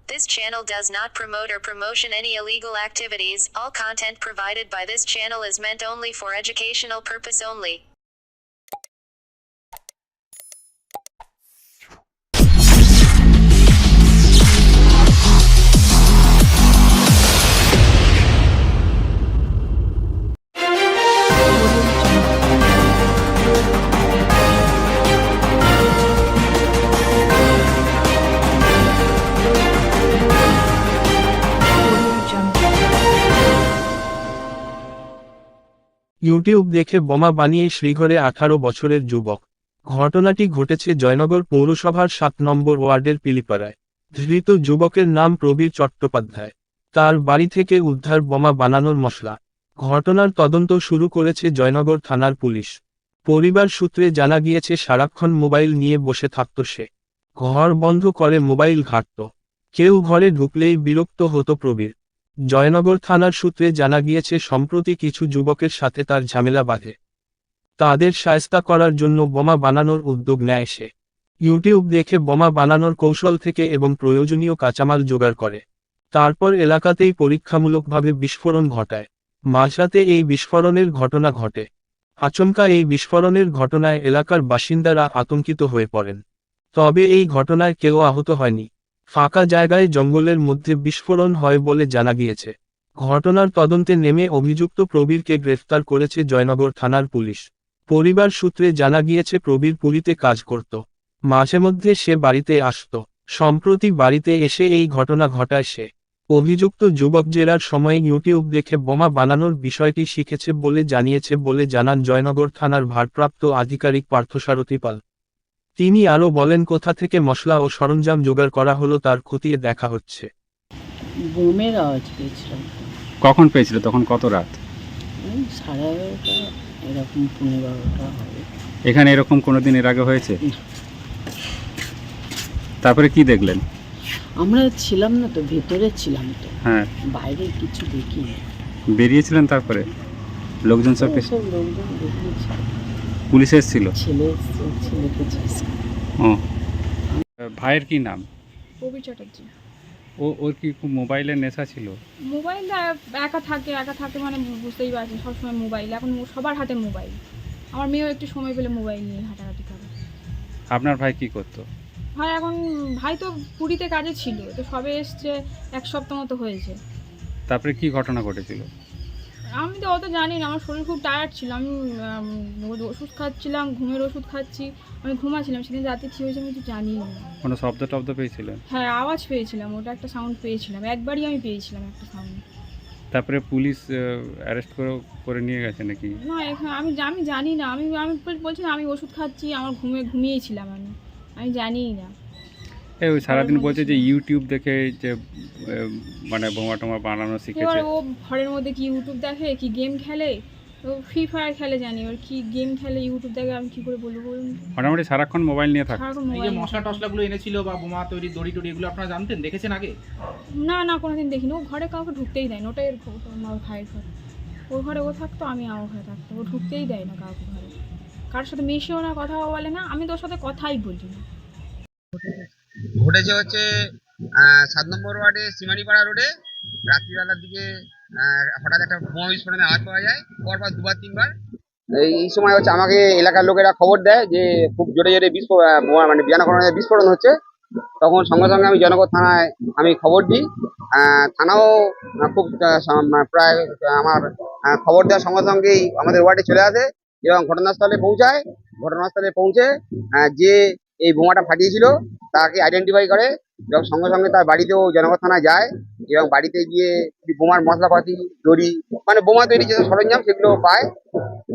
This channel does not promote or promotion any illegal activities. All content provided by this channel is meant only for educational purpose only. YouTube দেখে বোমা বানিয়ে শ্রীঘরে 18 বছরের যুবক। ঘটনাটি ঘটেছে জয়নগর পৌরসভার 7 নম্বর ওয়ার্ডের পিলিপাড়ায়। ধৃত যুবকের নাম প্রবীর চট্টোপাধ্যায়। তার বাড়ি থেকে উদ্ধার বোমা বানানোর মশলা। ঘটনার তদন্ত শুরু করেছে জয়নগর থানার পুলিশ। পরিবার সূত্রে জানা গিয়েছে সারাক্ষণ মোবাইল নিয়ে বসে থাকত সে। ঘর বন্ধ করে মোবাইল ঘাঁটত। কেউ ঘরে ঢুকলেই বিরক্ত হতো প্রবীর। জয়নগর থানার সূত্রে জানা গিয়েছে সম্প্রতি কিছু যুবকের সাথে তার ঝামেলা বাঁধে। তাদের শায়েস্তা করার জন্য বোমা বানানোর উদ্যোগ নেয় সে। ইউটিউব দেখে বোমা বানানোর কৌশল থেকে এবং প্রয়োজনীয় কাঁচামাল জোগাড় করে। তারপর এলাকাতেই পরীক্ষামূলকভাবে বিস্ফোরণ ঘটায়। মাঝরাতে এই বিস্ফোরণের ঘটনা ঘটে। আচমকা এই বিস্ফোরণের ঘটনায় এলাকার বাসিন্দারা আতঙ্কিত হয়ে পড়েন। তবে এই ঘটনায় কেউ আহত হয়নি। ফাঁকা জায়গায় জঙ্গলের মধ্যে বিস্ফোরণ হয় বলে জানা গিয়েছে। ঘটনার তদন্তে নেমে অভিযুক্ত প্রবীরকে গ্রেফতার করেছে জয়নগর থানার পুলিশ। পরিবার সূত্রে জানা গিয়েছে প্রবীর পুরীতে কাজ করত। মাঝে মধ্যে সে বাড়িতে আসত। সম্প্রতি বাড়িতে এসে এই ঘটনা ঘটায় সে। অভিযুক্ত যুবক জেরার সময় ইউটিউব দেখে বোমা বানানোর বিষয়টি শিখেছে বলে জানান জয়নগর থানার ভারপ্রাপ্ত আধিকারিক পার্থসারথী পাল। তিনি আরও বলেন, কোথা থেকে মশলা ও সরঞ্জাম জোগাড় করা হলো তার খতিয়ে দেখা হচ্ছে। বোমের আওয়াজ পেয়েছিলাম। কখন পেয়েছিল? তখন কত রাত? ওই 11:30 এরকম 12:30 হবে। এখানে এরকম কোনোদিন এর আগে হয়েছে? তারপরে কি দেখলেন? আমরা ছিলাম না তো, ভেতরে ছিলাম তো, হ্যাঁ, বাইরে কিছু দেখিনি। বেরিয়েছিলেন তারপরে? লোকজন সব সব লোকজন বেরিয়েছে, পুলিশ এসেছিল? ছেলেকে চাইছে। ও, ভাইয়ের কি নাম? প্রবীর চ্যাটার্জি। ওর কি খুব মোবাইলের নেশা ছিল? মোবাইল একা থাকে মানে বুঝতেই পারছেন, সবসময় মোবাইল। এখন সবার হাতে মোবাইল। আমার মেয়েও একটু সময় পেলে মোবাইল নিয়ে হাঁটাহাঁটি করে। আপনার ভাই কি করতো? ভাই তো পুরীতে কাজে ছিল, তো সবে এসছে, 1 সপ্তাহ মতো হয়েছে। তারপরে কি ঘটনা ঘটেছিল? আমি তো অত জানি না, আমার শরীর খুব টায়ার্ড ছিল। আমি ওষুধ খাচ্ছিলাম, ঘুমের ওষুধ খাচ্ছি, আমি ঘুমাচ্ছিলাম। সেদিন রাতে কী হয়েছে আমি কিছু জানি না। কোনো শব্দ টব্দ পেয়েছিলেন? হ্যাঁ, আওয়াজ পেয়েছিলাম, ওটা একটা সাউন্ড পেয়েছিলাম, একবারই আমি পেয়েছিলাম একটা সাউন্ড। তারপরে পুলিশ অ্যারেস্ট করে নিয়ে গেছে নাকি? না, এখানে আমি জানি না। আমি বলছি না, আমি ওষুধ খাচ্ছি, আমার ঘুমিয়েছিলাম। আমি জানিই না। ওই সারাদিন বলছে যে ইউটিউব দেখে যে মানে বোমা টোমা বানানো শিখেছে। এবার ও ঘরের মধ্যে কি ইউটিউব দেখে, কি গেম খেলে, ও ফ্রি ফায়ার খেলে জানি, ওর কি গেম খেলে ইউটিউব দেখে, আমি কি করে বলবো বলুন? মোটামুটি সারাক্ষণ মোবাইল নিয়ে থাকে। এই যে মশলা টসলাগুলো এনেছিল বা বোমা তৈরি দড়ি টড়ি, এগুলো আপনারা জানতেন, দেখেছেন আগে? না, কোনোদিন দেখিনি। ও ঘরে কাউকে ঢুকতেই দেয় না। ওটাই আমার ভাইয়ের ঘর। ওর ঘরে ও থাকতো, আমি আমার ঘরে থাকতো। ও ঢুকতেই দেয় না কাউকে ঘরে। কারোর সাথে মিশেও না, কথাও বলে না। আমি তোর সাথে কথাই বলি না। ঘটেছে হচ্ছে 7 নম্বর ওয়ার্ডে সিমানিপাড়া রোডে রাত্রিবেলার দিকে হঠাৎ একটা বোমা বিস্ফোরণের আওয়াজ পাওয়া যায়। পরপর 2বার 3বার এই সময় হচ্ছে আমাকে এলাকার লোকেরা খবর দেয় যে খুব জোরে জোরে বোমা মানে বিস্ফোরণের বিস্ফোরণ হচ্ছে। তখন সঙ্গে সঙ্গে আমি জয়নগর থানায় খবর দিই। থানাও খুব প্রায় আমার খবর দেওয়ার সঙ্গে সঙ্গেই আমাদের ওয়ার্ডে চলে আসে এবং ঘটনাস্থলে পৌঁছায়। ঘটনাস্থলে পৌঁছে যে এই বোমাটা ফাটিয়েছিল তাকে আইডেন্টিফাই করে এবং সঙ্গে সঙ্গে তার বাড়িতেও জয়নগর থানায় যায় এবং বাড়িতে গিয়ে বোমার মশলাপাতি, দড়ি, মানে বোমা তৈরি যে সরঞ্জাম সেগুলো পায়।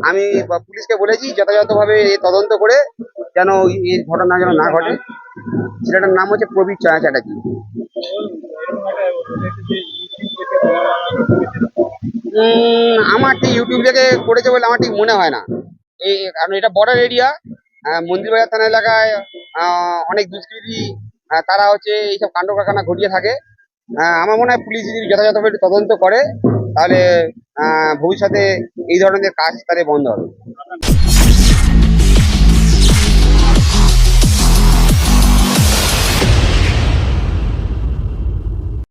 আমি পুলিশকে বলেছি যথাযথভাবে তদন্ত করে যেন এই ঘটনা যেন না ঘটে। ছেলেটার নাম হচ্ছে প্রবীর চ্যাটার্জি। আমার ঠিক ইউটিউব থেকে করেছে বলে আমার ঠিক মনে হয় না। কারণ এটা বর্ডার এরিয়া, মন্দিরবাজার থানা এলাকায় অনেক দুষ্কৃতী তারা হচ্ছে এইসব কাণ্ড কারখানা ঘটিয়ে থাকে। আমার মনে হয় পুলিশ যদি যথাযথভাবে তদন্ত করে তাহলে ভবিষ্যতে এই ধরনের কাজ তাদের বন্ধ হবে।